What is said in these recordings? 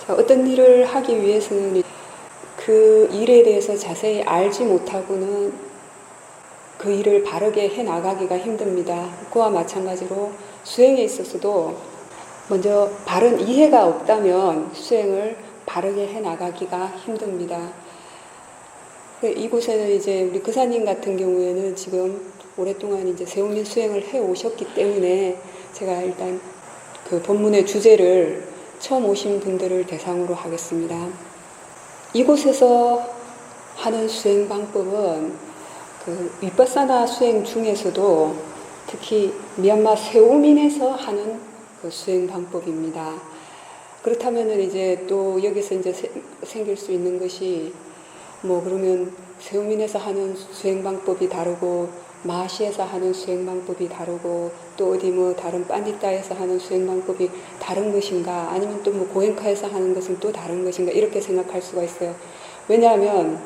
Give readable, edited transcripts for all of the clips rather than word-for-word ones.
어떤 일을 하기 위해서는 그 일에 대해서 자세히 알지 못하고는 그 일을 바르게 해 나가기가 힘듭니다. 그와 마찬가지로 수행에 있어서도 먼저 바른 이해가 없다면 수행을 바르게 해 나가기가 힘듭니다. 이곳에는 이제 우리 그사님 같은 경우에는 지금 오랫동안 이제 세우민 수행을 해 오셨기 때문에 제가 일단 그 본문의 주제를 처음 오신 분들을 대상으로 하겠습니다. 이곳에서 하는 수행 방법은 그 위파사나 수행 중에서도 특히 미얀마 세우민에서 하는 그 수행 방법입니다. 그렇다면은 이제 또 여기서 이제 생길 수 있는 것이 뭐 그러면 세우민에서 하는 수행 방법이 다르고 마시에서 하는 수행 방법이 다르고 또 어디 뭐 다른 빤디타에서 하는 수행 방법이 다른 것인가, 아니면 또 뭐 고행카에서 하는 것은 또 다른 것인가, 이렇게 생각할 수가 있어요. 왜냐하면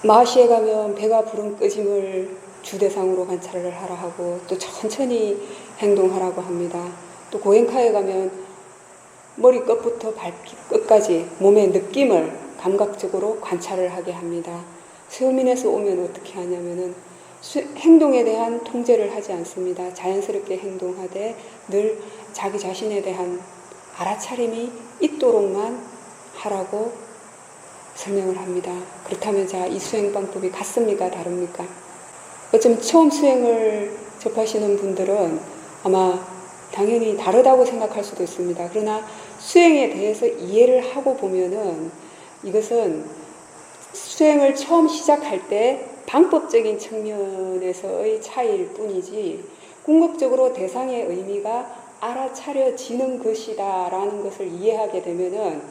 마시에 가면 배가 부른 끄짐을 주대상으로 관찰을 하라 하고 또 천천히 행동하라고 합니다. 또 고행카에 가면 머리 끝부터 발끝까지 몸의 느낌을 감각적으로 관찰을 하게 합니다. 세우민에서 오면 어떻게 하냐면은 행동에 대한 통제를 하지 않습니다. 자연스럽게 행동하되 늘 자기 자신에 대한 알아차림이 있도록만 하라고 설명을 합니다. 그렇다면 자, 이 수행 방법이 같습니까? 다릅니까? 어쩌면 처음 수행을 접하시는 분들은 아마 당연히 다르다고 생각할 수도 있습니다. 그러나 수행에 대해서 이해를 하고 보면은 이것은 수행을 처음 시작할 때 방법적인 측면에서의 차이일 뿐이지 궁극적으로 대상의 의미가 알아차려지는 것이다 라는 것을 이해하게 되면은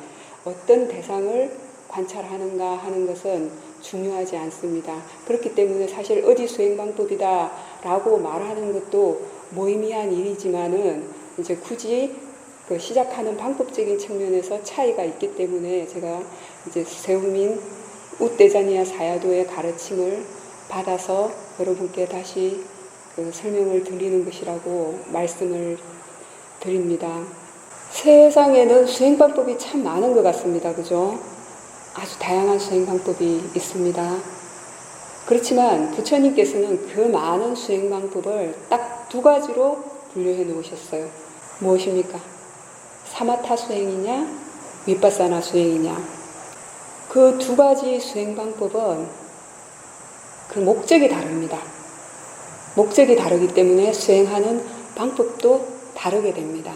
어떤 대상을 관찰하는가 하는 것은 중요하지 않습니다. 그렇기 때문에 사실 어디 수행 방법이다 라고 말하는 것도 무의미한 일이지만은 이제 굳이 그 시작하는 방법적인 측면에서 차이가 있기 때문에 제가 이제 세우민 우떼자니아 사야도의 가르침을 받아서 여러분께 다시 그 설명을 드리는 것이라고 말씀을 드립니다. 세상에는 수행 방법이 참 많은 것 같습니다. 그죠? 아주 다양한 수행 방법이 있습니다. 그렇지만 부처님께서는 그 많은 수행 방법을 딱 두 가지로 분류해 놓으셨어요. 무엇입니까? 사마타 수행이냐, 위파사나 수행이냐. 그 두 가지 수행 방법은 그 목적이 다릅니다. 목적이 다르기 때문에 수행하는 방법도 다르게 됩니다.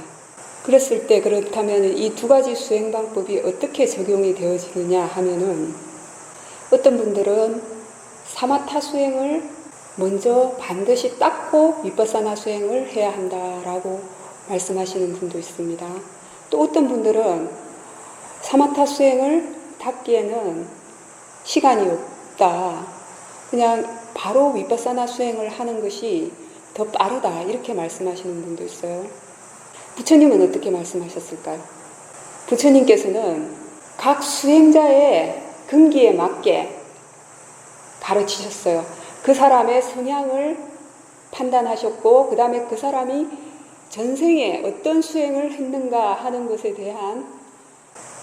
그랬을 때 그렇다면 이 두 가지 수행 방법이 어떻게 적용이 되어지느냐 하면은 어떤 분들은 사마타 수행을 먼저 반드시 닦고 위파사나 수행을 해야 한다라고 말씀하시는 분도 있습니다. 또 어떤 분들은 사마타 수행을 닦기에는 시간이 없다, 그냥 바로 위파사나 수행을 하는 것이 더 빠르다, 이렇게 말씀하시는 분도 있어요. 부처님은 어떻게 말씀하셨을까요? 부처님께서는 각 수행자의 근기에 맞게 가르치셨어요. 그 사람의 성향을 판단하셨고 그 다음에 그 사람이 전생에 어떤 수행을 했는가 하는 것에 대한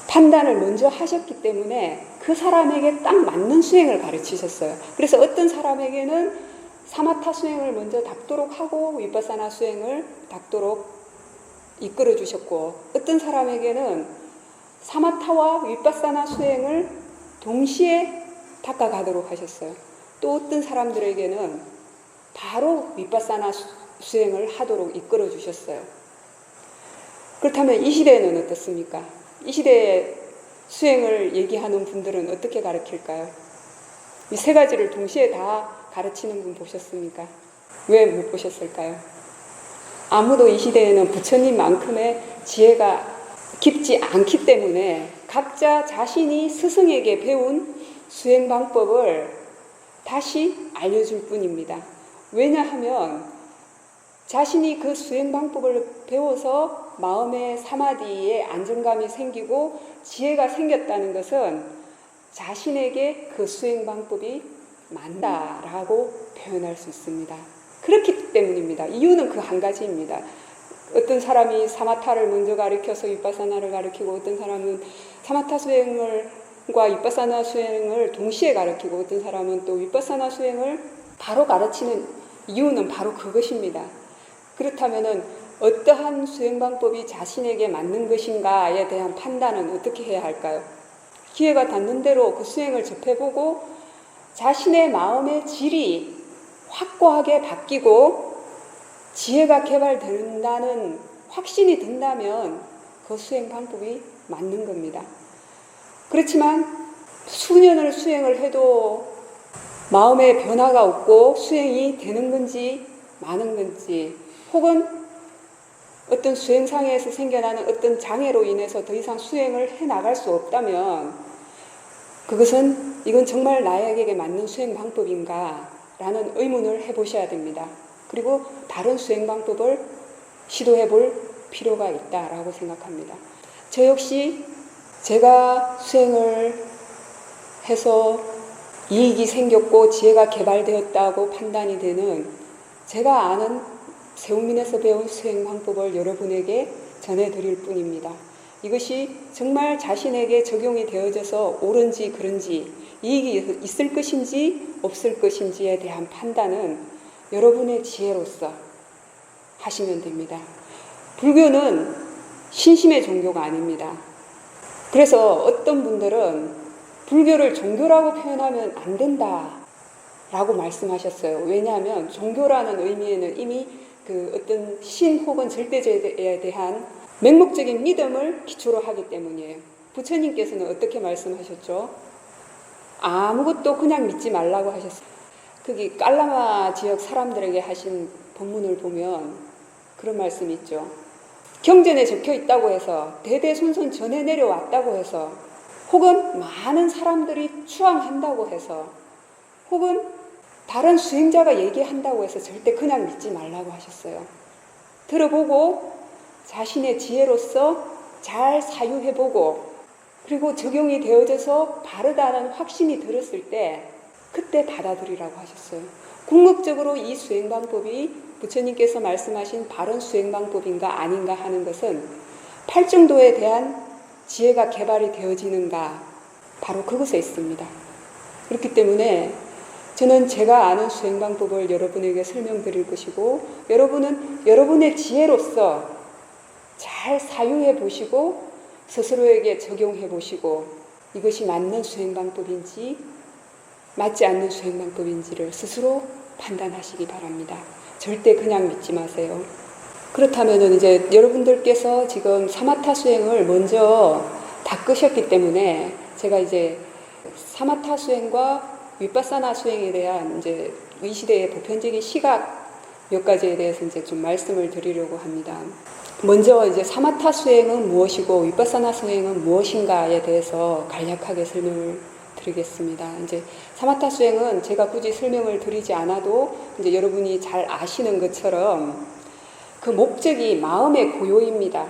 판단을 먼저 하셨기 때문에 그 사람에게 딱 맞는 수행을 가르치셨어요. 그래서 어떤 사람에게는 사마타 수행을 먼저 닦도록 하고 위파사나 수행을 닦도록 이끌어 주셨고, 어떤 사람에게는 사마타와 위파사나 수행을 동시에 닦아가도록 하셨어요. 또 어떤 사람들에게는 바로 위파사나 수행을 하도록 이끌어 주셨어요. 그렇다면 이 시대에는 어떻습니까? 이 시대에 수행을 얘기하는 분들은 어떻게 가르칠까요? 이 세 가지를 동시에 다 가르치는 분 보셨습니까? 왜 못 보셨을까요? 아무도 이 시대에는 부처님만큼의 지혜가 깊지 않기 때문에 각자 자신이 스승에게 배운 수행 방법을 다시 알려줄 뿐입니다. 왜냐하면 자신이 그 수행 방법을 배워서 마음의 사마디에 안정감이 생기고 지혜가 생겼다는 것은 자신에게 그 수행 방법이 맞다라고 표현할 수 있습니다. 그렇기 때문입니다. 이유는 그 한 가지입니다. 어떤 사람이 사마타를 먼저 가르쳐서 윗바사나를 가르치고, 어떤 사람은 사마타 수행과 윗바사나 수행을 동시에 가르치고, 어떤 사람은 또 윗바사나 수행을 바로 가르치는 이유는 바로 그것입니다. 그렇다면은 어떠한 수행 방법이 자신에게 맞는 것인가에 대한 판단은 어떻게 해야 할까요? 기회가 닿는 대로 그 수행을 접해보고 자신의 마음의 질이 확고하게 바뀌고 지혜가 개발된다는 확신이 든다면 그 수행 방법이 맞는 겁니다. 그렇지만 수년을 수행을 해도 마음의 변화가 없고 수행이 되는 건지 마는 건지, 혹은 어떤 수행상에서 생겨나는 어떤 장애로 인해서 더 이상 수행을 해나갈 수 없다면 이건 정말 나에게 맞는 수행 방법인가 라는 의문을 해보셔야 됩니다. 그리고 다른 수행 방법을 시도해 볼 필요가 있다라고 생각합니다. 저 역시 제가 수행을 해서 이익이 생겼고 지혜가 개발되었다고 판단이 되는, 제가 아는 세운민에서 배운 수행 방법을 여러분에게 전해드릴 뿐입니다. 이것이 정말 자신에게 적용이 되어져서 옳은지 그른지, 이익이 있을 것인지 없을 것인지에 대한 판단은 여러분의 지혜로서 하시면 됩니다. 불교는 신심의 종교가 아닙니다. 그래서 어떤 분들은 불교를 종교라고 표현하면 안 된다 라고 말씀하셨어요. 왜냐하면 종교라는 의미에는 이미 그 어떤 신 혹은 절대제에 대한 맹목적인 믿음을 기초로 하기 때문이에요. 부처님께서는 어떻게 말씀하셨죠? 아무것도 그냥 믿지 말라고 하셨어요. 거기 깔라마 지역 사람들에게 하신 법문을 보면 그런 말씀이 있죠. 경전에 적혀 있다고 해서, 대대손손 전해 내려왔다고 해서, 혹은 많은 사람들이 추앙한다고 해서, 혹은 다른 수행자가 얘기한다고 해서 절대 그냥 믿지 말라고 하셨어요. 들어보고 자신의 지혜로서 잘 사유해보고, 그리고 적용이 되어져서 바르다는 확신이 들었을 때 그때 받아들이라고 하셨어요. 궁극적으로 이 수행 방법이 부처님께서 말씀하신 바른 수행 방법인가 아닌가 하는 것은 팔정도에 대한 지혜가 개발이 되어지는가, 바로 그것에 있습니다. 그렇기 때문에 저는 제가 아는 수행 방법을 여러분에게 설명드릴 것이고, 여러분은 여러분의 지혜로서 잘 사유해 보시고 스스로에게 적용해 보시고, 이것이 맞는 수행 방법인지 맞지 않는 수행 방법인지를 스스로 판단하시기 바랍니다. 절대 그냥 믿지 마세요. 그렇다면 이제 여러분들께서 지금 사마타 수행을 먼저 닦으셨기 때문에 제가 이제 사마타 수행과 윗바사나 수행에 대한 이제 이 시대의 보편적인 시각 몇 가지에 대해서 이제 좀 말씀을 드리려고 합니다. 먼저 이제 사마타 수행은 무엇이고 윗바사나 수행은 무엇인가에 대해서 간략하게 설명을 드리겠습니다. 이제 사마타 수행은 제가 굳이 설명을 드리지 않아도 이제 여러분이 잘 아시는 것처럼 그 목적이 마음의 고요입니다.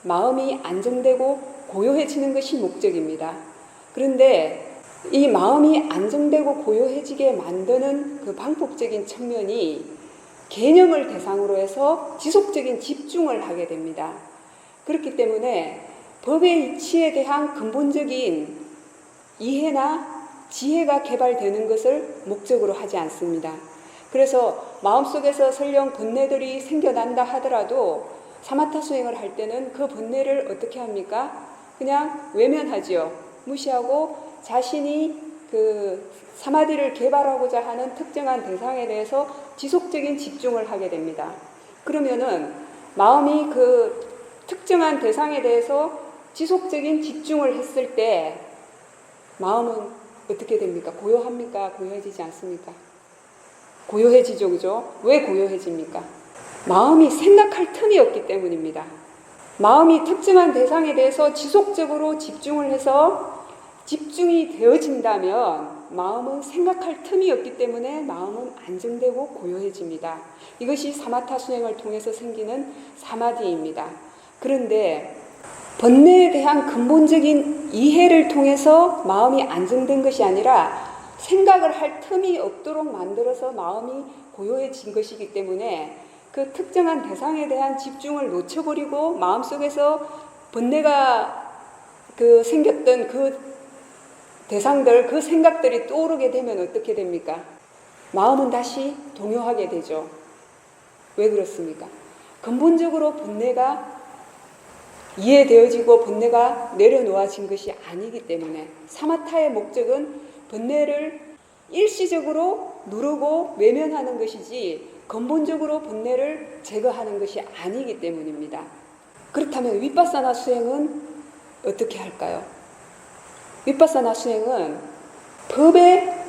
마음이 안정되고 고요해지는 것이 목적입니다. 그런데 이 마음이 안정되고 고요해지게 만드는 그 방법적인 측면이 개념을 대상으로 해서 지속적인 집중을 하게 됩니다. 그렇기 때문에 법의 이치에 대한 근본적인 이해나 지혜가 개발되는 것을 목적으로 하지 않습니다. 그래서 마음속에서 설령 번뇌들이 생겨난다 하더라도 사마타 수행을 할 때는 그 번뇌를 어떻게 합니까? 그냥 외면하지요. 무시하고 자신이 그 사마디를 개발하고자 하는 특정한 대상에 대해서 지속적인 집중을 하게 됩니다. 그러면은 마음이 그 특정한 대상에 대해서 지속적인 집중을 했을 때 마음은 어떻게 됩니까? 고요합니까? 고요해지지 않습니까? 고요해지죠, 그죠? 왜 고요해집니까? 마음이 생각할 틈이 없기 때문입니다. 마음이 특정한 대상에 대해서 지속적으로 집중을 해서 집중이 되어진다면 마음은 생각할 틈이 없기 때문에 마음은 안정되고 고요해집니다. 이것이 사마타 수행을 통해서 생기는 사마디입니다. 그런데 번뇌에 대한 근본적인 이해를 통해서 마음이 안정된 것이 아니라 생각을 할 틈이 없도록 만들어서 마음이 고요해진 것이기 때문에 그 특정한 대상에 대한 집중을 놓쳐버리고 마음속에서 번뇌가 그 생겼던 그 대상들, 그 생각들이 떠오르게 되면 어떻게 됩니까? 마음은 다시 동요하게 되죠. 왜 그렇습니까? 근본적으로 번뇌가 이해되어지고 번뇌가 내려놓아진 것이 아니기 때문에 사마타의 목적은 번뇌를 일시적으로 누르고 외면하는 것이지 근본적으로 번뇌를 제거하는 것이 아니기 때문입니다. 그렇다면 위파사나 수행은 어떻게 할까요? 위파사나 수행은 법의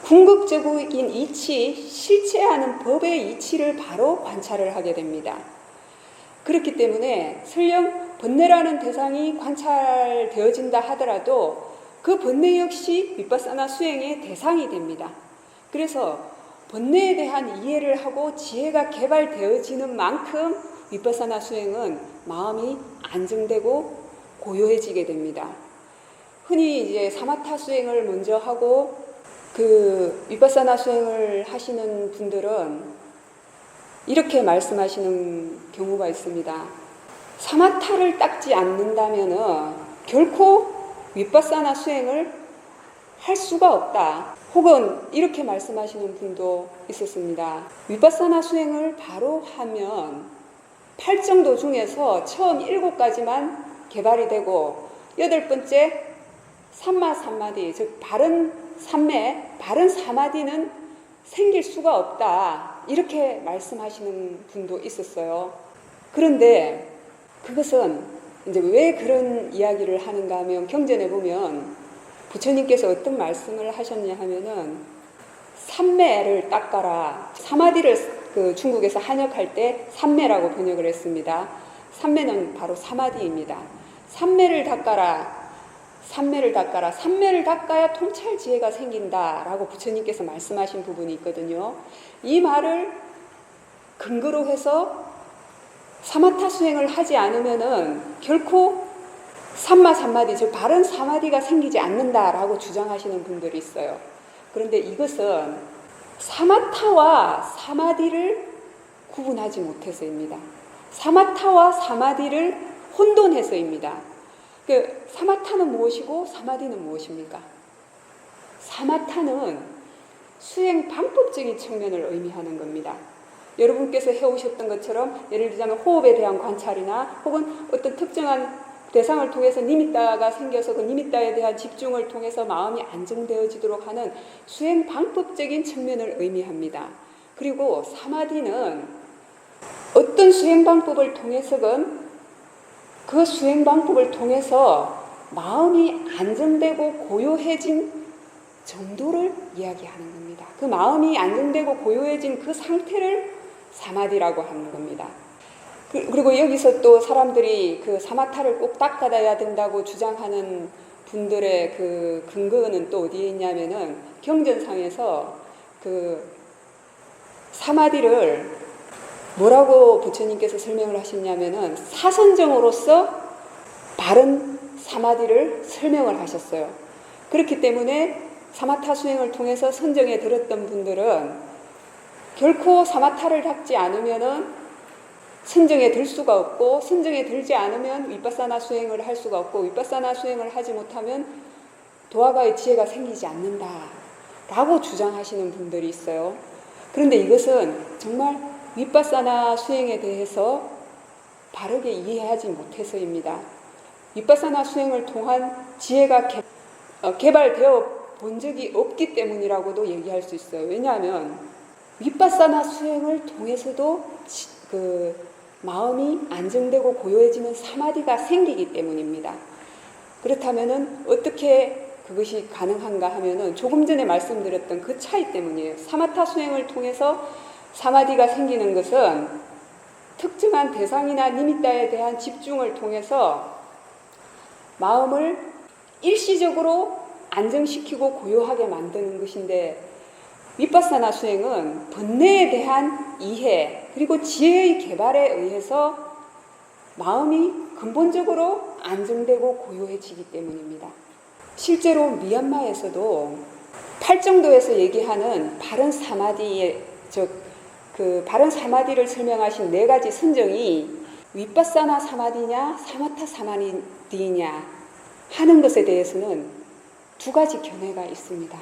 궁극적인 이치, 실체하는 법의 이치를 바로 관찰을 하게 됩니다. 그렇기 때문에 설령 번뇌라는 대상이 관찰되어진다 하더라도 그 번뇌 역시 위파사나 수행의 대상이 됩니다. 그래서 번뇌에 대한 이해를 하고 지혜가 개발되어지는 만큼 위파사나 수행은 마음이 안정되고 고요해지게 됩니다. 흔히 이제 사마타 수행을 먼저 하고 그 위파사나 수행을 하시는 분들은 이렇게 말씀하시는 경우가 있습니다. 사마타를 닦지 않는다면은 결코 위파사나 수행을 할 수가 없다. 혹은 이렇게 말씀하시는 분도 있었습니다. 위파사나 수행을 바로 하면 8정도 중에서 처음 7가지만 개발이 되고 8번째 삼마삼마디, 즉 바른 삼매, 바른 사마디는 생길 수가 없다. 이렇게 말씀하시는 분도 있었어요. 그런데 그것은 이제 왜 그런 이야기를 하는가 하면 경전에 보면 부처님께서 어떤 말씀을 하셨냐 하면은 삼매를 닦아라. 사마디를 그 중국에서 한역할 때 삼매라고 번역을 했습니다. 삼매는 바로 사마디입니다. 삼매를 닦아라. 삼매를 닦아라. 삼매를 닦아야 통찰 지혜가 생긴다라고 부처님께서 말씀하신 부분이 있거든요. 이 말을 근거로 해서 사마타 수행을 하지 않으면은 결코 삼마삼마디, 즉 바른 사마디가 생기지 않는다라고 주장하시는 분들이 있어요. 그런데 이것은 사마타와 사마디를 구분하지 못해서입니다. 사마타와 사마디를 혼돈해서입니다. 그 사마타는 무엇이고 사마디는 무엇입니까? 사마타는 수행 방법적인 측면을 의미하는 겁니다. 여러분께서 해오셨던 것처럼 예를 들자면 호흡에 대한 관찰이나 혹은 어떤 특정한 대상을 통해서 니미따가 생겨서 그 니미따에 대한 집중을 통해서 마음이 안정되어지도록 하는 수행 방법적인 측면을 의미합니다. 그리고 사마디는 어떤 수행 방법을 통해서건 그 수행 방법을 통해서 마음이 안정되고 고요해진 정도를 이야기하는 겁니다. 그 마음이 안정되고 고요해진 그 상태를 사마디라고 하는 겁니다. 그리고 여기서 또 사람들이 그 사마타를 꼭 닦아야 된다고 주장하는 분들의 그 근거는 또 어디에 있냐면은 경전상에서 그 사마디를 뭐라고 부처님께서 설명을 하셨냐면은 사선정으로서 바른 사마디를 설명을 하셨어요. 그렇기 때문에 사마타 수행을 통해서 선정에 들었던 분들은 결코 사마타를 닦지 않으면은 선정에 들 수가 없고 선정에 들지 않으면 위파사나 수행을 할 수가 없고 위파사나 수행을 하지 못하면 도화가의 지혜가 생기지 않는다라고 주장하시는 분들이 있어요. 그런데 이것은 정말 위파사나 수행에 대해서 바르게 이해하지 못해서입니다. 위파사나 수행을 통한 지혜가 개발되어 본 적이 없기 때문이라고도 얘기할 수 있어요. 왜냐하면 위파사나 수행을 통해서도 그 마음이 안정되고 고요해지는 사마디가 생기기 때문입니다. 그렇다면은 어떻게 그것이 가능한가 하면은 조금 전에 말씀드렸던 그 차이 때문이에요. 사마타 수행을 통해서 사마디가 생기는 것은 특정한 대상이나 니미따에 대한 집중을 통해서 마음을 일시적으로 안정시키고 고요하게 만드는 것인데 위파사나 수행은 번뇌에 대한 이해 그리고 지혜의 개발에 의해서 마음이 근본적으로 안정되고 고요해지기 때문입니다. 실제로 미얀마에서도 8정도에서 얘기하는 바른 사마디의 즉 그 바른 사마디를 설명하신 4가지 선정이 윗바사나 사마디냐 사마타 사마디냐 하는 것에 대해서는 2가지 견해가 있습니다.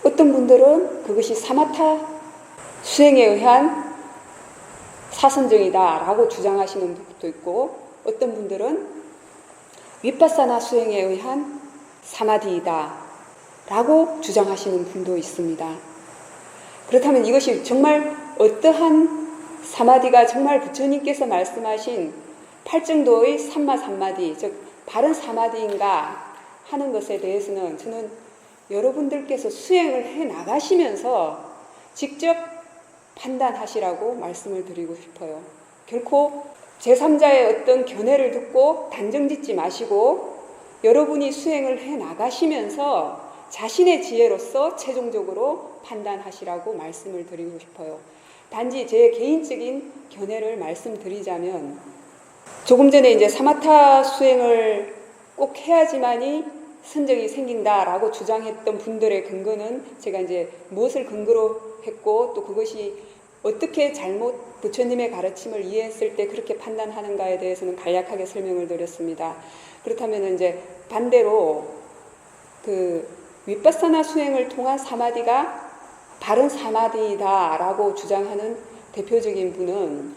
어떤 분들은 그것이 사마타 수행에 의한 사선정이다 라고 주장하시는 분도 있고, 어떤 분들은 윗바사나 수행에 의한 사마디이다 라고 주장하시는 분도 있습니다. 그렇다면 이것이 정말 어떠한 사마디가 정말 부처님께서 말씀하신 8정도의 삼마삼마디, 즉 바른 사마디인가 하는 것에 대해서는 저는 여러분들께서 수행을 해 나가시면서 직접 판단하시라고 말씀을 드리고 싶어요. 결코 제3자의 어떤 견해를 듣고 단정짓지 마시고 여러분이 수행을 해 나가시면서 자신의 지혜로서 최종적으로 판단하시라고 말씀을 드리고 싶어요. 단지 제 개인적인 견해를 말씀드리자면, 조금 전에 이제 사마타 수행을 꼭 해야지만이 선정이 생긴다라고 주장했던 분들의 근거는 제가 이제 무엇을 근거로 했고 또 그것이 어떻게 잘못 부처님의 가르침을 이해했을 때 그렇게 판단하는가에 대해서는 간략하게 설명을 드렸습니다. 그렇다면 이제 반대로 그 윗바사나 수행을 통한 사마디가 바른 사마디다라고 주장하는 대표적인 분은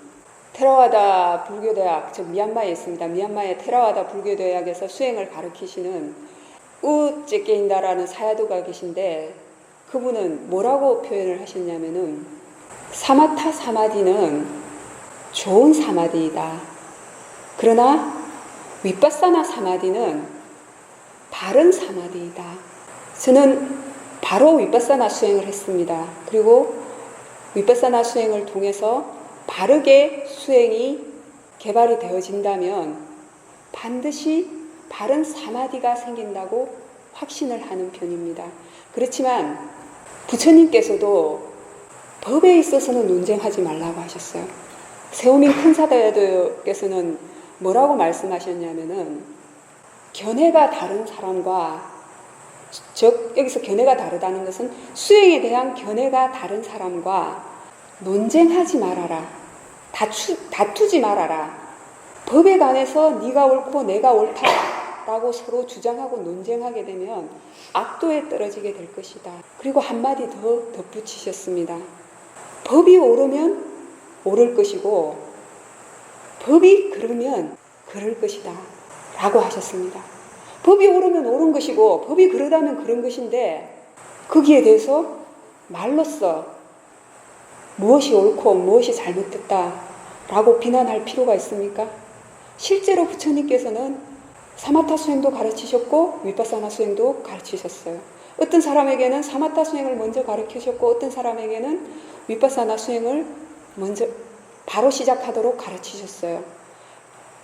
테라와다 불교대학, 즉 미얀마에 있습니다. 미얀마의 테라와다 불교대학에서 수행을 가르치시는 우제게인다라는 사야도가 계신데, 그분은 뭐라고 표현을 하셨냐면은 사마타 사마디는 좋은 사마디이다. 그러나 윗바사나 사마디는 바른 사마디이다. 저는 바로 윗바사나 수행을 했습니다. 그리고 윗바사나 수행을 통해서 바르게 수행이 개발이 되어진다면 반드시 바른 사마디가 생긴다고 확신을 하는 편입니다. 그렇지만 부처님께서도 법에 있어서는 논쟁하지 말라고 하셨어요. 세오민 큰사도께서는 뭐라고 말씀하셨냐면은 견해가 다른 사람과, 즉 여기서 견해가 다르다는 것은 수행에 대한 견해가 다른 사람과 논쟁하지 말아라. 다투지 말아라. 법에 관해서 네가 옳고 내가 옳다라고 서로 주장하고 논쟁하게 되면 악도에 떨어지게 될 것이다. 그리고 한마디 더 덧붙이셨습니다. 법이 옳으면 옳을 것이고 법이 그르면 그럴 것이다 라고 하셨습니다. 법이 옳으면 옳은 것이고 법이 그러다면 그런 것인데 거기에 대해서 말로써 무엇이 옳고 무엇이 잘못됐다라고 비난할 필요가 있습니까? 실제로 부처님께서는 사마타 수행도 가르치셨고 윗바사나 수행도 가르치셨어요. 어떤 사람에게는 사마타 수행을 먼저 가르치셨고 어떤 사람에게는 윗바사나 수행을 먼저 바로 시작하도록 가르치셨어요.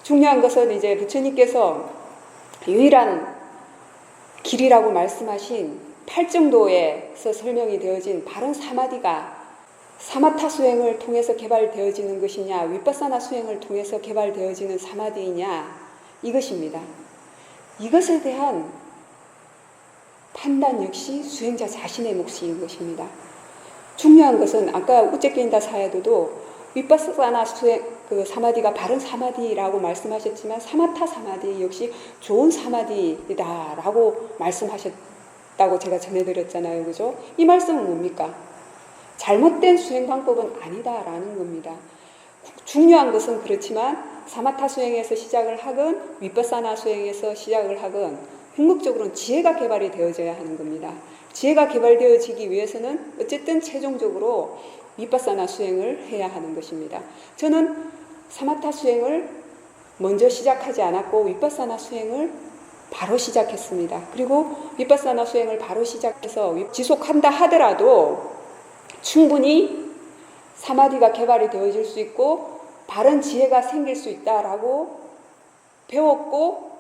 중요한 것은 이제 부처님께서 유일한 길이라고 말씀하신 8정도에서 설명이 되어진 바른 사마디가 사마타 수행을 통해서 개발되어지는 것이냐 윗바사나 수행을 통해서 개발되어지는 사마디이냐 이것입니다. 이것에 대한 판단 역시 수행자 자신의 몫인 것입니다. 중요한 것은 아까 우째끼인다 사야도도 윗바사나 수행 그 사마디가 바른 사마디라고 말씀하셨지만 사마타 사마디 역시 좋은 사마디다라고 말씀하셨다고 제가 전해드렸잖아요. 그죠? 이 말씀은 뭡니까? 잘못된 수행 방법은 아니다라는 겁니다. 중요한 것은 그렇지만 사마타 수행에서 시작을 하건 윗바사나 수행에서 시작을 하건 궁극적으로는 지혜가 개발이 되어져야 하는 겁니다. 지혜가 개발되어지기 위해서는 어쨌든 최종적으로 윗바사나 수행을 해야 하는 것입니다. 저는 사마타 수행을 먼저 시작하지 않았고 윗바사나 수행을 바로 시작했습니다. 그리고 윗바사나 수행을 바로 시작해서 지속한다 하더라도 충분히 사마디가 개발이 되어질 수 있고 바른 지혜가 생길 수 있다라고 배웠고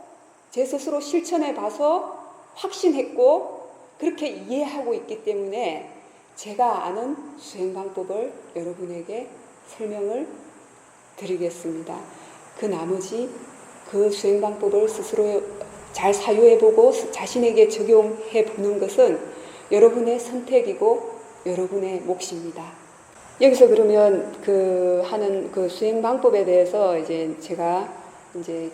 제 스스로 실천해 봐서 확신했고 그렇게 이해하고 있기 때문에 제가 아는 수행 방법을 여러분에게 설명을 드리겠습니다. 그 나머지 그 수행 방법을 스스로 잘 사유해보고 자신에게 적용해 보는 것은 여러분의 선택이고 여러분의 몫입니다. 여기서 그러면 그 하는 그 수행 방법에 대해서 이제 제가 이제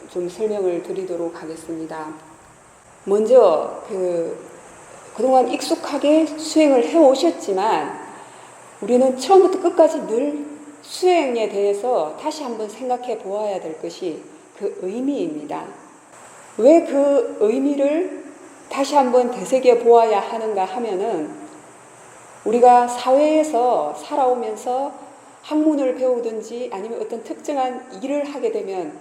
좀 설명을 드리도록 하겠습니다. 먼저 그동안 익숙하게 수행을 해 오셨지만 우리는 처음부터 끝까지 늘 수행에 대해서 다시 한번 생각해 보아야 될 것이 그 의미입니다. 왜 그 의미를 다시 한번 되새겨 보아야 하는가 하면은 우리가 사회에서 살아오면서 학문을 배우든지 아니면 어떤 특정한 일을 하게 되면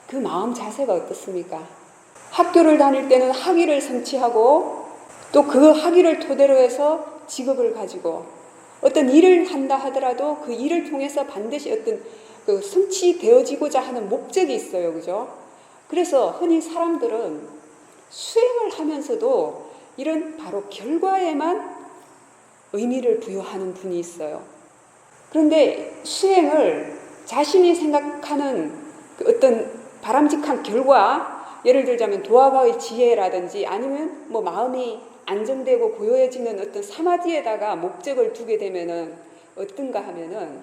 그 마음 자세가 어떻습니까? 학교를 다닐 때는 학위를 성취하고 또 그 학위를 토대로 해서 직업을 가지고 어떤 일을 한다 하더라도 그 일을 통해서 반드시 어떤 그 성취되어지고자 하는 목적이 있어요. 그죠? 그래서 흔히 사람들은 수행을 하면서도 이런 바로 결과에만 의미를 부여하는 분이 있어요. 그런데 수행을 자신이 생각하는 그 어떤 바람직한 결과, 예를 들자면 도화가의 지혜라든지 아니면 뭐 마음이 안정되고 고요해지는 어떤 사마디에다가 목적을 두게 되면은 어떤가 하면은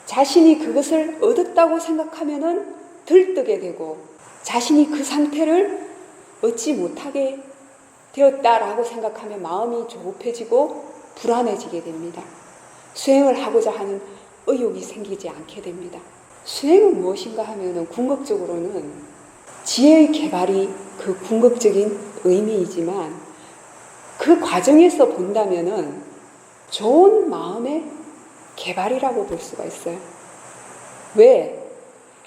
자신이 그것을 얻었다고 생각하면은 들뜨게 되고 자신이 그 상태를 얻지 못하게 되었다라고 생각하면 마음이 조급해지고 불안해지게 됩니다. 수행을 하고자 하는 의욕이 생기지 않게 됩니다. 수행은 무엇인가 하면은 궁극적으로는 지혜의 개발이 그 궁극적인 의미이지만 그 과정에서 본다면은 좋은 마음의 개발이라고 볼 수가 있어요. 왜?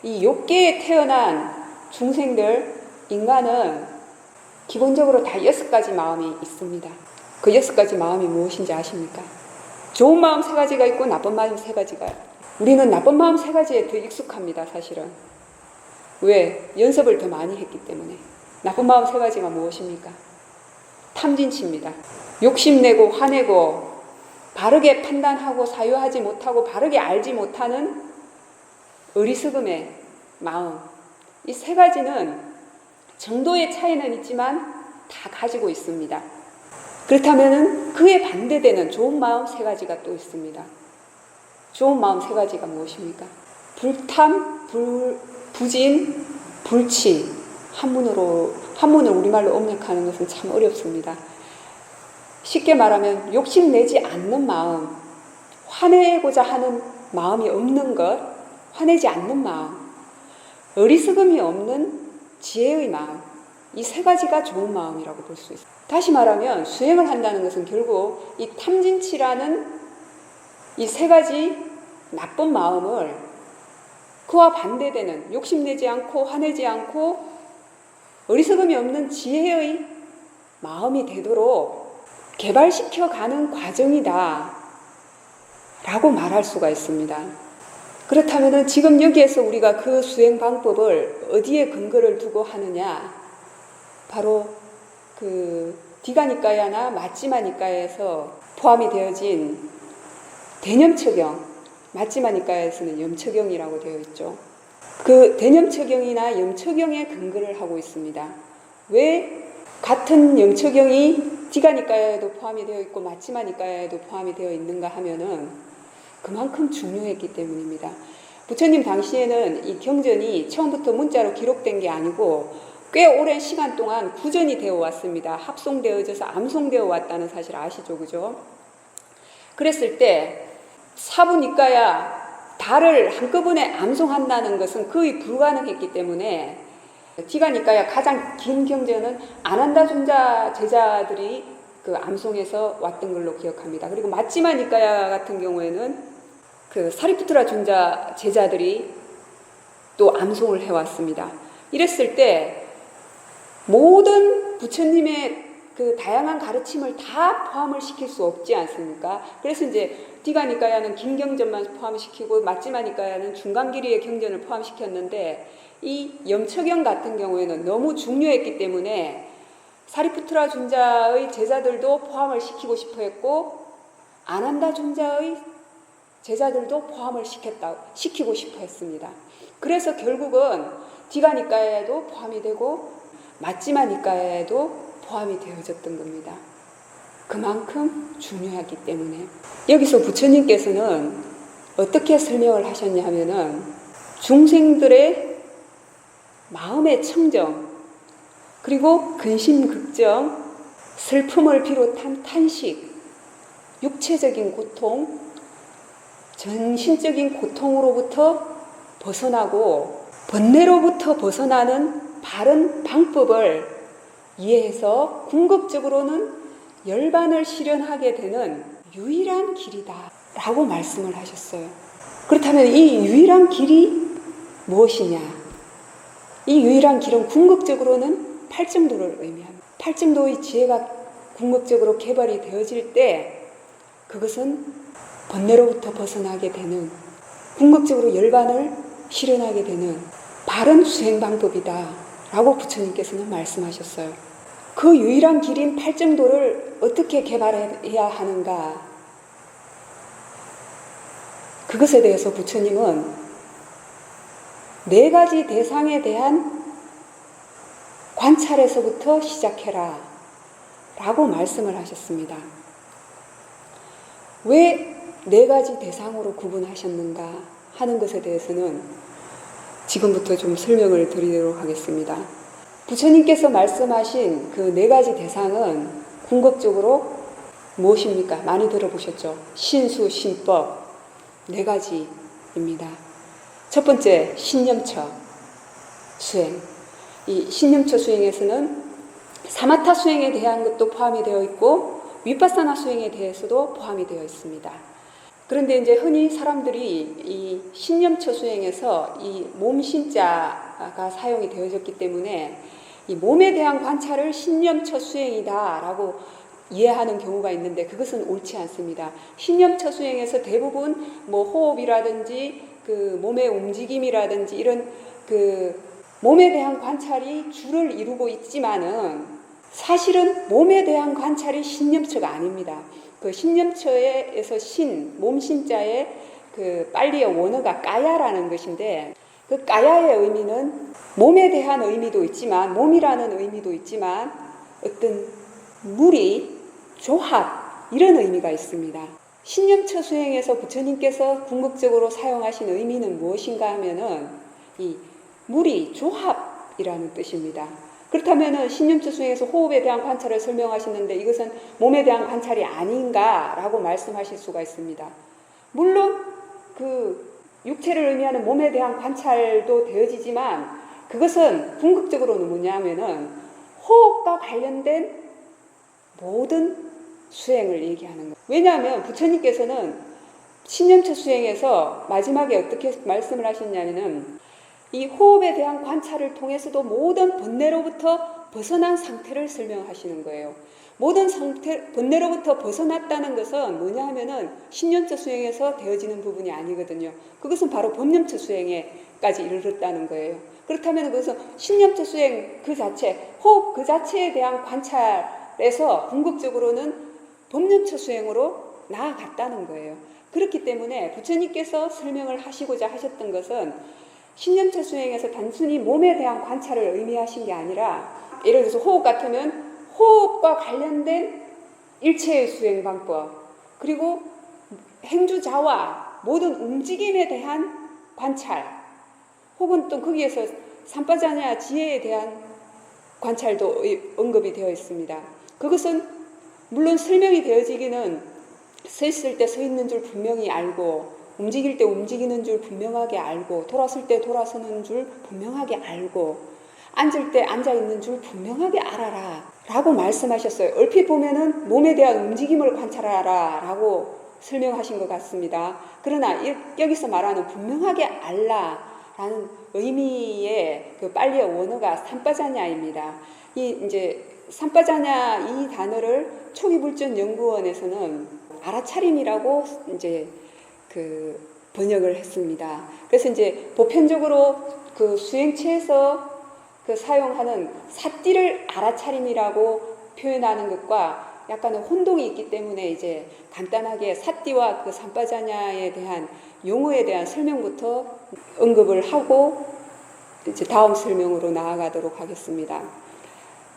이 욕계에 태어난 중생들, 인간은 기본적으로 다 6가지 마음이 있습니다. 그 6가지 마음이 무엇인지 아십니까? 좋은 마음 3가지가 있고 나쁜 마음 3가지가. 우리는 나쁜 마음 3가지에 더 익숙합니다, 사실은. 왜? 연습을 더 많이 했기 때문에. 나쁜 마음 3가지가 무엇입니까? 탐진치입니다. 욕심내고 화내고 바르게 판단하고 사유하지 못하고 바르게 알지 못하는 어리석음의 마음. 이 3가지는 정도의 차이는 있지만 다 가지고 있습니다. 그렇다면 그에 반대되는 좋은 마음 3가지가 또 있습니다. 좋은 마음 3가지가 무엇입니까? 불탐, 부진, 불치. 한문을 우리말로 업력하는 것은 참 어렵습니다. 쉽게 말하면 욕심내지 않는 마음, 화내고자 하는 마음이 없는 것, 화내지 않는 마음, 어리석음이 없는 지혜의 마음, 이 3가지가 좋은 마음이라고 볼 수 있습니다. 다시 말하면 수행을 한다는 것은 결국 이 탐진치라는 이 3가지 나쁜 마음을 그와 반대되는 욕심내지 않고 화내지 않고 어리석음이 없는 지혜의 마음이 되도록 개발시켜가는 과정이다 라고 말할 수가 있습니다. 그렇다면 지금 여기에서 우리가 그 수행 방법을 어디에 근거를 두고 하느냐? 바로 그 디가니까야나 마찌마 니까야에서 포함이 되어진 대념처경, 마찌마 니까야에서는 염처경이라고 되어 있죠. 그 대념처경이나 염처경에 근거를 하고 있습니다. 왜 같은 염처경이 디가니까야에도 포함이 되어 있고 마찌마 니까야에도 포함이 되어 있는가 하면은 그만큼 중요했기 때문입니다. 부처님 당시에는 이 경전이 처음부터 문자로 기록된 게 아니고 꽤 오랜 시간 동안 구전이 되어 왔습니다. 합송되어져서 암송되어 왔다는 사실 아시죠? 그죠? 그랬을 때 사부니까야 달을 한꺼번에 암송한다는 것은 거의 불가능했기 때문에 디가니까야 가장 긴 경전은 아난다존자 제자들이 그 암송해서 왔던 걸로 기억합니다. 그리고 마찌마 니까야 같은 경우에는 그 사리푸트라 존자 제자들이 또 암송을 해왔습니다. 이랬을 때 모든 부처님의 그 다양한 가르침을 다 포함을 시킬 수 없지 않습니까? 그래서 이제 디가니까야는 긴 경전만 포함시키고 마찌마 니까야는 중간 길이의 경전을 포함시켰는데 이 염처경 같은 경우에는 너무 중요했기 때문에 사리푸트라 존자의 제자들도 포함을 시키고 싶어 했고 아난다 존자의 제자들도 포함을 시키고 싶어 했습니다. 그래서 결국은 디가니까야에도 포함이 되고 마찌마 니까야에도 포함이 되어졌던 겁니다. 그만큼 중요하기 때문에. 여기서 부처님께서는 어떻게 설명을 하셨냐 하면은 중생들의 마음의 청정, 그리고 근심 걱정, 슬픔을 비롯한 탄식, 육체적인 고통, 정신적인 고통으로부터 벗어나고 번뇌로부터 벗어나는 바른 방법을 이해해서 궁극적으로는 열반을 실현하게 되는 유일한 길이다 라고 말씀을 하셨어요. 그렇다면 이 유일한 길이 무엇이냐? 이 유일한 길은 궁극적으로는 팔정도를 의미합니다. 팔정도의 지혜가 궁극적으로 개발이 되어질 때 그것은 번뇌로부터 벗어나게 되는, 궁극적으로 열반을 실현하게 되는 바른 수행 방법이다 라고 부처님께서는 말씀하셨어요. 그 유일한 길인 팔정도를 어떻게 개발해야 하는가, 그것에 대해서 부처님은 4가지 대상에 대한 관찰에서부터 시작해라 라고 말씀을 하셨습니다. 왜 4가지 대상으로 구분하셨는가 하는 것에 대해서는 지금부터 좀 설명을 드리도록 하겠습니다. 부처님께서 말씀하신 그 4가지 대상은 궁극적으로 무엇입니까? 많이 들어보셨죠? 신수, 신법 4가지입니다. 첫 번째, 신념처 수행. 이 신념처 수행에서는 사마타 수행에 대한 것도 포함이 되어 있고 위파사나 수행에 대해서도 포함이 되어 있습니다. 그런데 이제 흔히 사람들이 이 신념처 수행에서 이 몸신자가 사용이 되어졌기 때문에 이 몸에 대한 관찰을 신념처 수행이다라고 이해하는 경우가 있는데 그것은 옳지 않습니다. 신념처 수행에서 대부분 뭐 호흡이라든지 그 몸의 움직임이라든지 이런 그 몸에 대한 관찰이 주를 이루고 있지만은 사실은 몸에 대한 관찰이 신념처가 아닙니다. 그 신념처에서 몸신자의 그 빨리의 원어가 까야라는 것인데 그 까야의 의미는 몸에 대한 의미도 있지만 몸이라는 의미도 있지만 어떤 무리, 조합 이런 의미가 있습니다. 신념처 수행에서 부처님께서 궁극적으로 사용하신 의미는 무엇인가 하면은 이 무리, 조합이라는 뜻입니다. 그렇다면 신념처 수행에서 호흡에 대한 관찰을 설명하시는데 이것은 몸에 대한 관찰이 아닌가라고 말씀하실 수가 있습니다. 물론 그 육체를 의미하는 몸에 대한 관찰도 되어지지만 그것은 궁극적으로는 뭐냐면은 호흡과 관련된 모든 수행을 얘기하는 거예요. 왜냐하면 부처님께서는 신념처 수행에서 마지막에 어떻게 말씀을 하셨냐면은 이 호흡에 대한 관찰을 통해서도 모든 번뇌로부터 벗어난 상태를 설명하시는 거예요. 모든 번뇌로부터 벗어났다는 것은 뭐냐 하면은 신념처 수행에서 되어지는 부분이 아니거든요. 그것은 바로 법념처 수행에까지 이르렀다는 거예요. 그렇다면 그것은 신념처 수행 그 자체, 호흡 그 자체에 대한 관찰에서 궁극적으로는 법념처 수행으로 나아갔다는 거예요. 그렇기 때문에 부처님께서 설명을 하시고자 하셨던 것은 신념처 수행에서 단순히 몸에 대한 관찰을 의미하신 게 아니라 예를 들어서 호흡 같으면 호흡과 관련된 일체의 수행 방법 그리고 행주자와 모든 움직임에 대한 관찰 혹은 또 거기에서 삼파자냐 지혜에 대한 관찰도 언급이 되어 있습니다. 그것은 물론 설명이 되어지기는 서 있을 때 서 있는 줄 분명히 알고 움직일 때 움직이는 줄 분명하게 알고 돌아설 때 돌아서는 줄 분명하게 알고 앉을 때 앉아있는 줄 분명하게 알아라 라고 말씀하셨어요. 얼핏 보면은 몸에 대한 움직임을 관찰하라 라고 설명하신 것 같습니다. 그러나 여기서 말하는 분명하게 알라 라는 의미의 그 빨리의 원어가 삼빠자냐입니다. 이제 삼빠자냐 이 단어를 초기불전연구원에서는 알아차림이라고 이제 그 번역을 했습니다. 그래서 이제 보편적으로 그 수행체에서 그 사용하는 사띠를 알아차림이라고 표현하는 것과 약간의 혼동이 있기 때문에 이제 간단하게 사띠와 그 삼빠자냐에 대한 용어에 대한 설명부터 언급을 하고 이제 다음 설명으로 나아가도록 하겠습니다.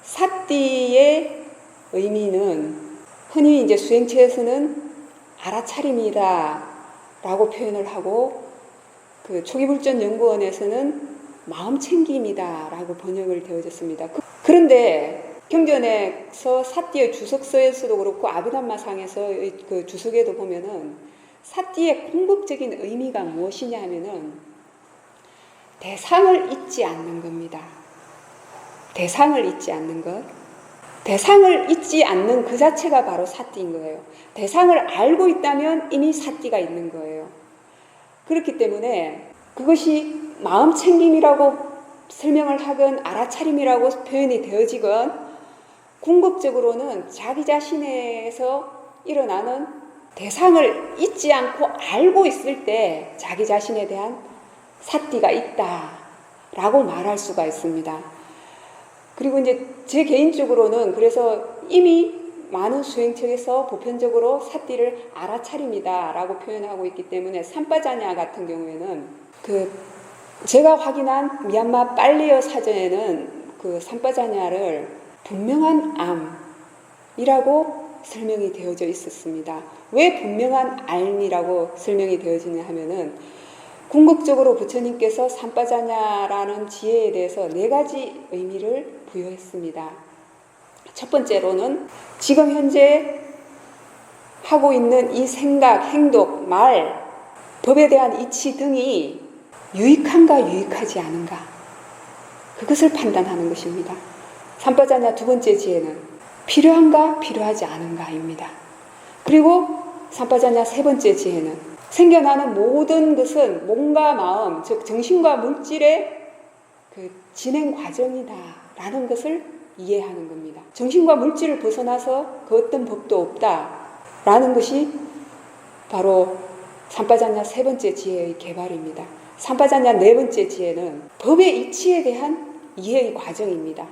사띠의 의미는 흔히 이제 수행체에서는 알아차림이다 라고 표현을 하고, 그 초기불전연구원에서는 마음챙김이다 라고 번역을 되어졌습니다. 그런데 경전에서 사띠의 주석서에서도 그렇고 아비담마상에서의 그 주석에도 보면은 사띠의 궁극적인 의미가 무엇이냐 하면은 대상을 잊지 않는 겁니다. 대상을 잊지 않는 것. 대상을 잊지 않는 그 자체가 바로 사띠인 거예요. 대상을 알고 있다면 이미 사띠가 있는 거예요. 그렇기 때문에 그것이 마음챙김이라고 설명을 하건 알아차림이라고 표현이 되어지건 궁극적으로는 자기 자신에서 일어나는 대상을 잊지 않고 알고 있을 때 자기 자신에 대한 사띠가 있다라고 말할 수가 있습니다. 그리고 이제 제 개인적으로는 그래서 이미 많은 수행책에서 보편적으로 사띠를 알아차림이다라고 표현하고 있기 때문에 삼빠자냐 같은 경우에는 제가 확인한 미얀마 빨리어 사전에는 그 삼빠자냐를 분명한 암이라고 설명이 되어져 있었습니다. 왜 분명한 암이라고 설명이 되어지냐 하면은 궁극적으로 부처님께서 삼빠자냐라는 지혜에 대해서 4가지 의미를 부여했습니다. 첫 번째로는 지금 현재 하고 있는 이 생각, 행동, 말, 법에 대한 이치 등이 유익한가 유익하지 않은가, 그것을 판단하는 것입니다. 삼빠자냐 두 번째 지혜는 필요한가 필요하지 않은가입니다. 그리고 삼빠자냐 세 번째 지혜는 생겨나는 모든 것은 몸과 마음, 즉 정신과 물질의 그 진행 과정이다 라는 것을 이해하는 겁니다. 정신과 물질을 벗어나서 그 어떤 법도 없다 라는 것이 바로 삼빠자냐 세 번째 지혜의 개발입니다. 삼빠자냐 네 번째 지혜는 법의 이치에 대한 이해의 과정입니다.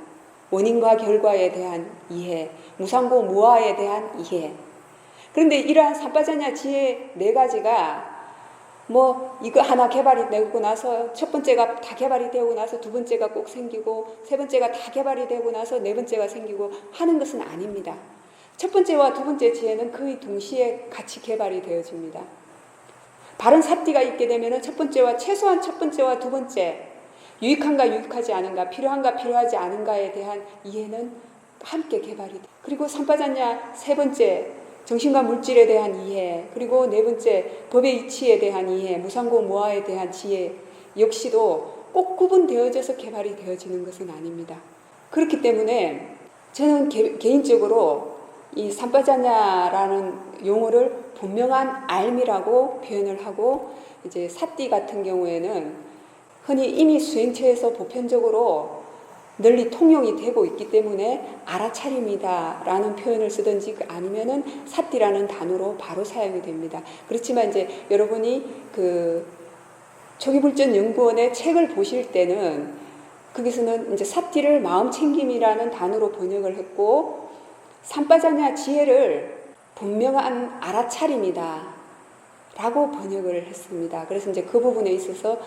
원인과 결과에 대한 이해, 무상고 무아에 대한 이해. 그런데 이러한 삼빠자냐 지혜 4가지가 이거 하나 개발이 되고 나서 첫 번째가 다 개발이 되고 나서 두 번째가 꼭 생기고 세 번째가 다 개발이 되고 나서 네 번째가 생기고 하는 것은 아닙니다. 첫 번째와 두 번째 지혜는 거의 동시에 같이 개발이 되어집니다. 바른 사띠가 있게 되면 최소한 첫 번째와 두 번째, 유익한가 유익하지 않은가, 필요한가 필요하지 않은가에 대한 이해는 함께 개발이 돼요. 그리고 삼빠자냐 세 번째, 정신과 물질에 대한 이해, 그리고 네 번째, 법의 이치에 대한 이해, 무상고 무아에 대한 지혜 역시도 꼭 구분되어져서 개발이 되어지는 것은 아닙니다. 그렇기 때문에 저는 개인적으로 이 삼빠자냐라는 용어를 분명한 알미라고 표현을 하고, 이제 사띠 같은 경우에는 흔히 이미 수행체에서 보편적으로 널리 통용이 되고 있기 때문에 알아차림이다 라는 표현을 쓰든지 아니면은 사띠라는 단어로 바로 사용이 됩니다. 그렇지만 이제 여러분이 그 초기불전연구원의 책을 보실 때는 거기서는 이제 사띠를 마음챙김이라는 단어로 번역을 했고, 삼빠자냐 지혜를 분명한 알아차림이다 라고 번역을 했습니다. 그래서 이제 그 부분에 있어서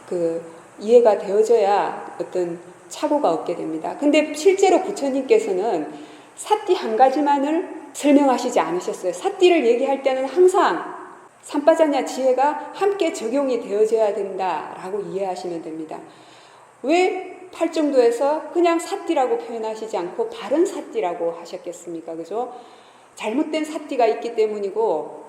그 이해가 되어져야 어떤 착오가 없게 됩니다. 근데 실제로 부처님께서는 사띠 한 가지만을 설명하시지 않으셨어요. 사띠를 얘기할 때는 항상 삼빠자냐 지혜가 함께 적용이 되어져야 된다라고 이해하시면 됩니다. 왜 팔정도에서 그냥 사띠라고 표현하시지 않고 바른 사띠라고 하셨겠습니까? 그죠? 잘못된 사띠가 있기 때문이고,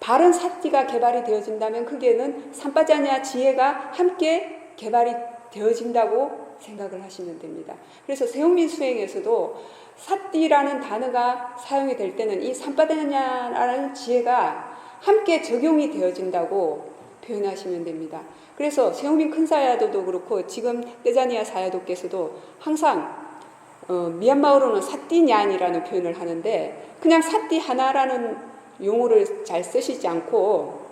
바른 사띠가 개발이 되어진다면 그게는 삼빠자냐 지혜가 함께 개발이 되어진다고 생각을 하시면 됩니다. 그래서 세용민 수행에서도 사띠라는 단어가 사용이 될 때는 이 삼빠자냐라는 지혜가 함께 적용이 되어진다고 표현하시면 됩니다. 그래서 세용민 큰사야도도 그렇고 지금 떼자니아 사야도께서도 항상 미얀마어로는 사띠냔이라는 표현을 하는데, 그냥 사띠 하나라는 용어를 잘 쓰시지 않고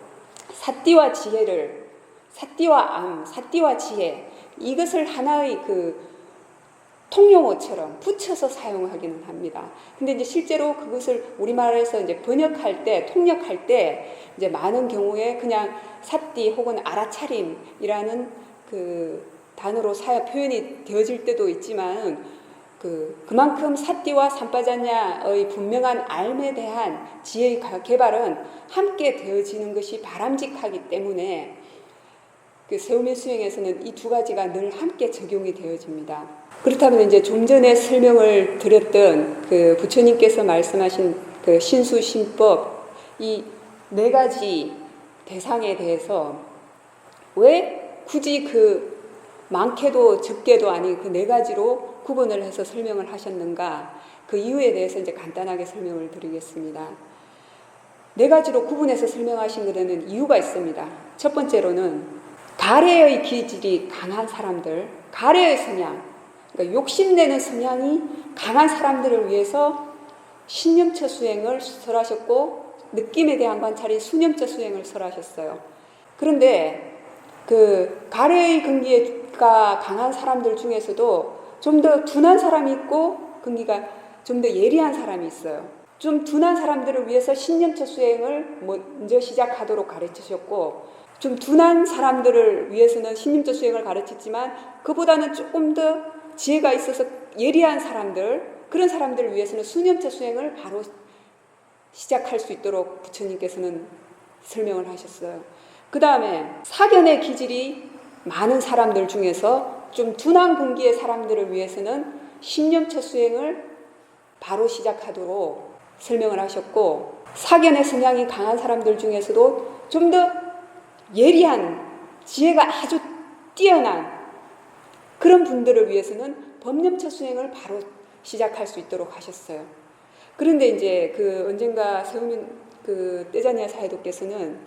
사띠와 지혜를, 사띠와 암, 사띠와 지혜, 이것을 하나의 그 통용어처럼 붙여서 사용하기는 합니다. 근데 이제 실제로 그것을 우리말에서 이제 번역할 때, 통역할 때 이제 많은 경우에 그냥 사띠 혹은 알아차림이라는 그 단어로 표현이 되어질 때도 있지만, 그만큼 사띠와 삼파자냐의 분명한 알에 대한 지혜의 개발은 함께 되어지는 것이 바람직하기 때문에 세우민 수행에서는 이 두 가지가 늘 함께 적용이 되어집니다. 그렇다면 이제 좀 전에 설명을 드렸던 부처님께서 말씀하신 신수신법 이 네 가지 대상에 대해서 왜 굳이 많게도 적게도 아닌 그 네 가지로 구분을 해서 설명을 하셨는가? 그 이유에 대해서 이제 간단하게 설명을 드리겠습니다. 네 가지로 구분해서 설명하신 것에는 이유가 있습니다. 첫 번째로는 가래의 기질이 강한 사람들, 가래의 성향, 그러니까 욕심내는 성향이 강한 사람들을 위해서 신념처 수행을 설하셨고 느낌에 대한 관찰이 수념처 수행을 설하셨어요. 그런데 가래의 근기가 강한 사람들 중에서도 좀 더 둔한 사람이 있고 근기가 좀 더 예리한 사람이 있어요. 좀 둔한 사람들을 위해서 신념처 수행을 먼저 시작하도록 가르치셨고 좀 둔한 사람들을 위해서는 신념처 수행을 가르쳤지만 그보다는 조금 더 지혜가 있어서 예리한 사람들 그런 사람들을 위해서는 수념처 수행을 바로 시작할 수 있도록 부처님께서는 설명을 하셨어요. 그 다음에 사견의 기질이 많은 사람들 중에서 좀 둔한 근기의 사람들을 위해서는 신념처 수행을 바로 시작하도록 설명을 하셨고 사견의 성향이 강한 사람들 중에서도 좀 더 예리한 지혜가 아주 뛰어난 그런 분들을 위해서는 법념처 수행을 바로 시작할 수 있도록 하셨어요. 그런데 이제 언젠가 세우민 떼자니아 사회도께서는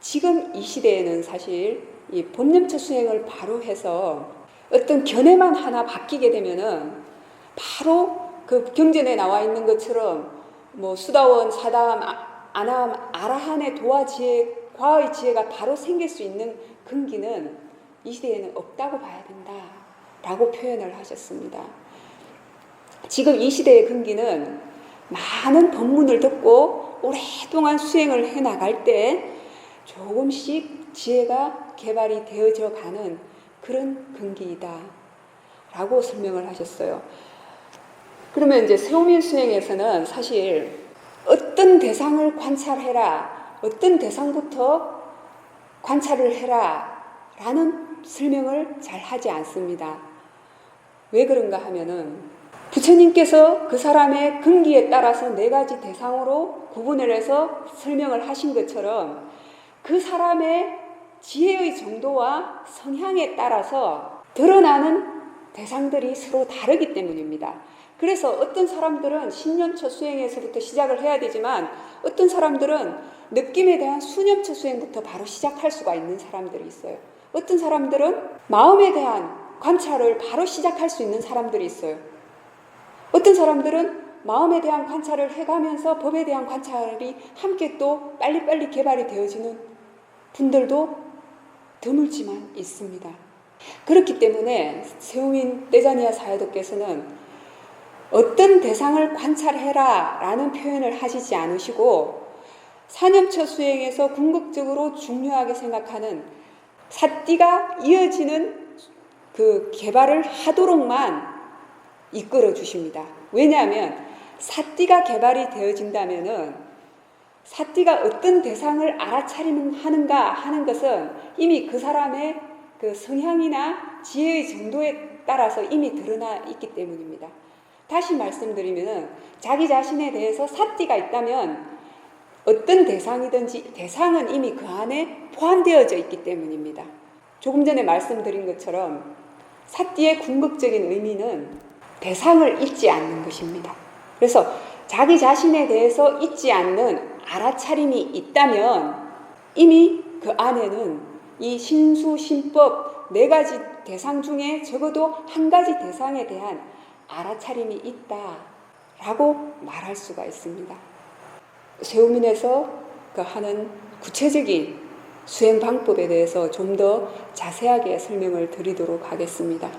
지금 이 시대에는 사실 이 법념처 수행을 바로 해서 어떤 견해만 하나 바뀌게 되면은 바로 경전에 나와 있는 것처럼 수다원, 사다함, 아나함, 아라한의 도와 지혜, 과의 지혜가 바로 생길 수 있는 근기는 이 시대에는 없다고 봐야 된다라고 표현을 하셨습니다. 지금 이 시대의 근기는 많은 법문을 듣고 오랫동안 수행을 해나갈 때 조금씩 지혜가 개발이 되어져 가는 그런 근기이다 라고 설명을 하셨어요. 그러면 이제 세우민 수행에서는 사실 어떤 대상을 관찰해라, 어떤 대상부터 관찰을 해라 라는 설명을 잘 하지 않습니다. 왜 그런가 하면은 부처님께서 그 사람의 근기에 따라서 네 가지 대상으로 구분을 해서 설명을 하신 것처럼 그 사람의 지혜의 정도와 성향에 따라서 드러나는 대상들이 서로 다르기 때문입니다. 그래서 어떤 사람들은 신념처 수행에서부터 시작을 해야 되지만 어떤 사람들은 느낌에 대한 수념처 수행부터 바로 시작할 수가 있는 사람들이 있어요. 어떤 사람들은 마음에 대한 관찰을 바로 시작할 수 있는 사람들이 있어요. 어떤 사람들은 마음에 대한 관찰을 해가면서 법에 대한 관찰이 함께 또 빨리빨리 개발이 되어지는 분들도 드물지만 있습니다. 그렇기 때문에 세우민 떼자니아 사회도께서는 어떤 대상을 관찰해라 라는 표현을 하시지 않으시고 사념처 수행에서 궁극적으로 중요하게 생각하는 사띠가 이어지는 개발을 하도록만 이끌어 주십니다. 왜냐하면 사띠가 개발이 되어진다면은 사띠가 어떤 대상을 알아차리는 하는가 하는 것은 이미 그 사람의 성향이나 지혜의 정도에 따라서 이미 드러나 있기 때문입니다. 다시 말씀드리면 자기 자신에 대해서 사띠가 있다면 어떤 대상이든지 대상은 이미 그 안에 포함되어져 있기 때문입니다. 조금 전에 말씀드린 것처럼 사띠의 궁극적인 의미는 대상을 잊지 않는 것입니다. 그래서 자기 자신에 대해서 잊지 않는 알아차림이 있다면 이미 그 안에는 이 신수신법 네 가지 대상 중에 적어도 한 가지 대상에 대한 알아차림이 있다라고 말할 수가 있습니다. 세우민에서 하는 구체적인 수행 방법에 대해서 좀 더 자세하게 설명을 드리도록 하겠습니다.